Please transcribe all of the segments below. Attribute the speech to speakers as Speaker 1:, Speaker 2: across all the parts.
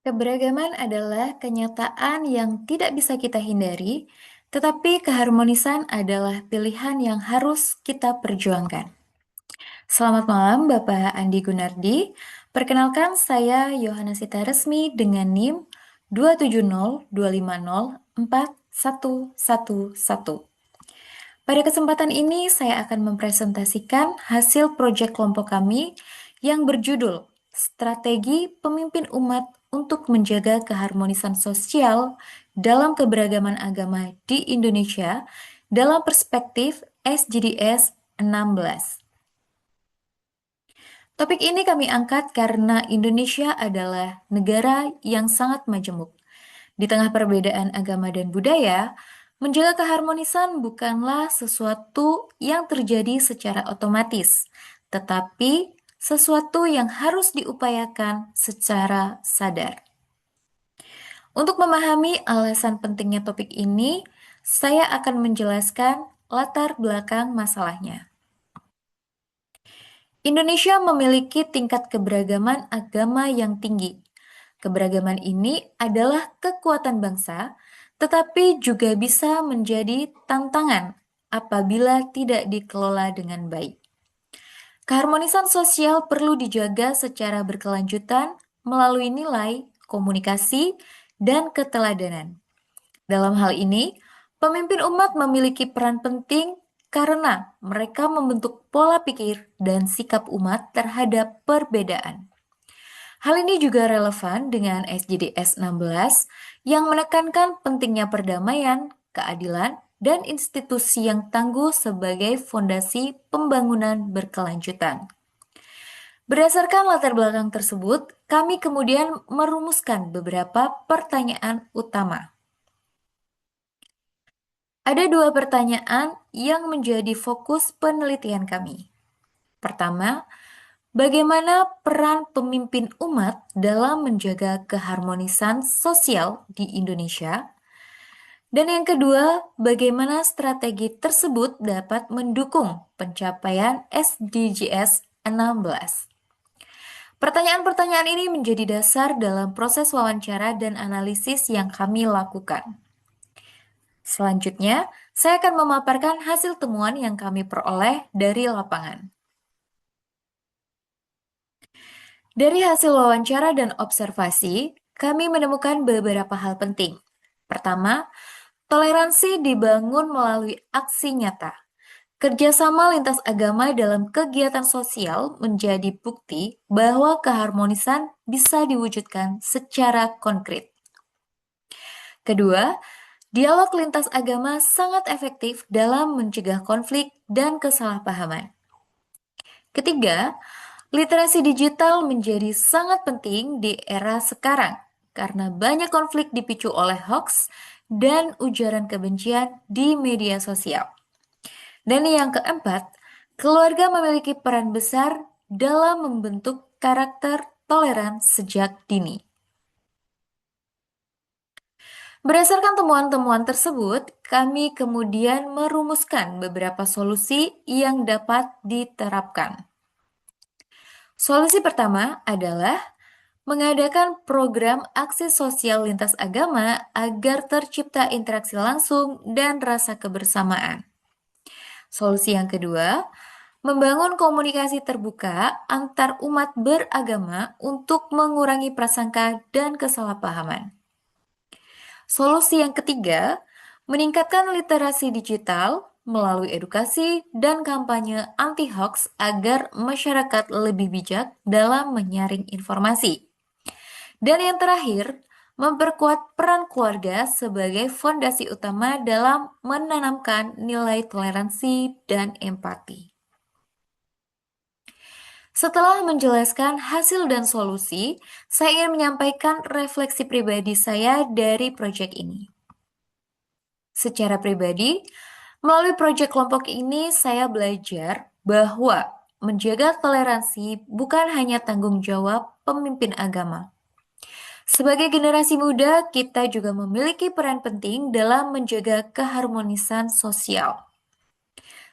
Speaker 1: Keberagaman adalah kenyataan yang tidak bisa kita hindari, tetapi keharmonisan adalah pilihan yang harus kita perjuangkan. Selamat malam, Bapak Andi Gunardi. Perkenalkan, saya Yohana Sita Resmi dengan NIM 27025041111. Pada kesempatan ini, saya akan mempresentasikan hasil proyek kelompok kami yang berjudul Strategi Pemimpin Umat untuk Menjaga Keharmonisan Sosial dalam Keberagaman Agama di Indonesia dalam Perspektif SDGs 16. Topik ini kami angkat karena Indonesia adalah negara yang sangat majemuk. Di tengah perbedaan agama dan budaya, menjaga keharmonisan bukanlah sesuatu yang terjadi secara otomatis, tetapi sesuatu yang harus diupayakan secara sadar. Untuk memahami alasan pentingnya topik ini, saya akan menjelaskan latar belakang masalahnya. Indonesia memiliki tingkat keberagaman agama yang tinggi. Keberagaman ini adalah kekuatan bangsa, tetapi juga bisa menjadi tantangan apabila tidak dikelola dengan baik. Keharmonisan sosial perlu dijaga secara berkelanjutan melalui nilai, komunikasi, dan keteladanan. Dalam hal ini, pemimpin umat memiliki peran penting karena mereka membentuk pola pikir dan sikap umat terhadap perbedaan. Hal ini juga relevan dengan SDGs 16 yang menekankan pentingnya perdamaian, keadilan, dan institusi yang tangguh sebagai fondasi pembangunan berkelanjutan. Berdasarkan latar belakang tersebut, kami kemudian merumuskan beberapa pertanyaan utama. Ada dua pertanyaan yang menjadi fokus penelitian kami. Pertama, bagaimana peran pemimpin umat dalam menjaga keharmonisan sosial di Indonesia? Dan yang kedua, bagaimana strategi tersebut dapat mendukung pencapaian SDGs 16? Pertanyaan-pertanyaan ini menjadi dasar dalam proses wawancara dan analisis yang kami lakukan. Selanjutnya, saya akan memaparkan hasil temuan yang kami peroleh dari lapangan. Dari hasil wawancara dan observasi, kami menemukan beberapa hal penting. Pertama, toleransi dibangun melalui aksi nyata. Kerjasama lintas agama dalam kegiatan sosial menjadi bukti bahwa keharmonisan bisa diwujudkan secara konkret. Kedua, dialog lintas agama sangat efektif dalam mencegah konflik dan kesalahpahaman. Ketiga, literasi digital menjadi sangat penting di era sekarang karena banyak konflik dipicu oleh hoax dan ujaran kebencian di media sosial. Dan yang keempat, keluarga memiliki peran besar dalam membentuk karakter toleran sejak dini. Berdasarkan temuan-temuan tersebut, kami kemudian merumuskan beberapa solusi yang dapat diterapkan. Solusi pertama adalah mengadakan program aksi sosial lintas agama agar tercipta interaksi langsung dan rasa kebersamaan. Solusi yang kedua, membangun komunikasi terbuka antar umat beragama untuk mengurangi prasangka dan kesalahpahaman. Solusi yang ketiga, meningkatkan literasi digital melalui edukasi dan kampanye anti-hoax agar masyarakat lebih bijak dalam menyaring informasi. Dan yang terakhir, memperkuat peran keluarga sebagai fondasi utama dalam menanamkan nilai toleransi dan empati. Setelah menjelaskan hasil dan solusi, saya ingin menyampaikan refleksi pribadi saya dari proyek ini. Secara pribadi, melalui proyek kelompok ini saya belajar bahwa menjaga toleransi bukan hanya tanggung jawab pemimpin agama. Sebagai generasi muda, kita juga memiliki peran penting dalam menjaga keharmonisan sosial.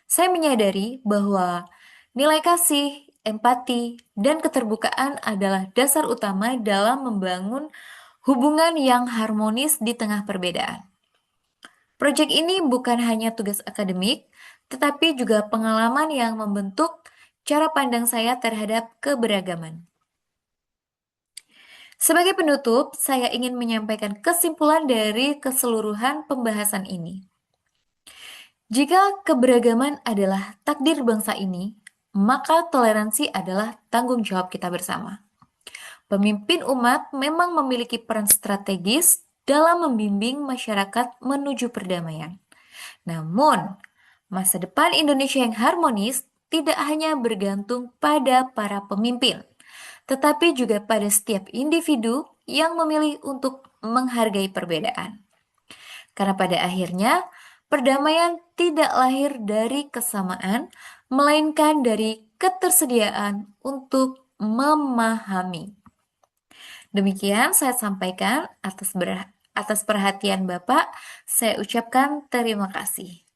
Speaker 1: Saya menyadari bahwa nilai kasih, empati, dan keterbukaan adalah dasar utama dalam membangun hubungan yang harmonis di tengah perbedaan. Proyek ini bukan hanya tugas akademik, tetapi juga pengalaman yang membentuk cara pandang saya terhadap keberagaman. Sebagai penutup, saya ingin menyampaikan kesimpulan dari keseluruhan pembahasan ini. Jika keberagaman adalah takdir bangsa ini, maka toleransi adalah tanggung jawab kita bersama. Pemimpin umat memang memiliki peran strategis dalam membimbing masyarakat menuju perdamaian. Namun, masa depan Indonesia yang harmonis tidak hanya bergantung pada para pemimpin, tetapi juga pada setiap individu yang memilih untuk menghargai perbedaan. Karena pada akhirnya, perdamaian tidak lahir dari kesamaan, melainkan dari ketersediaan untuk memahami. Demikian saya sampaikan atas perhatian Bapak. Saya ucapkan terima kasih.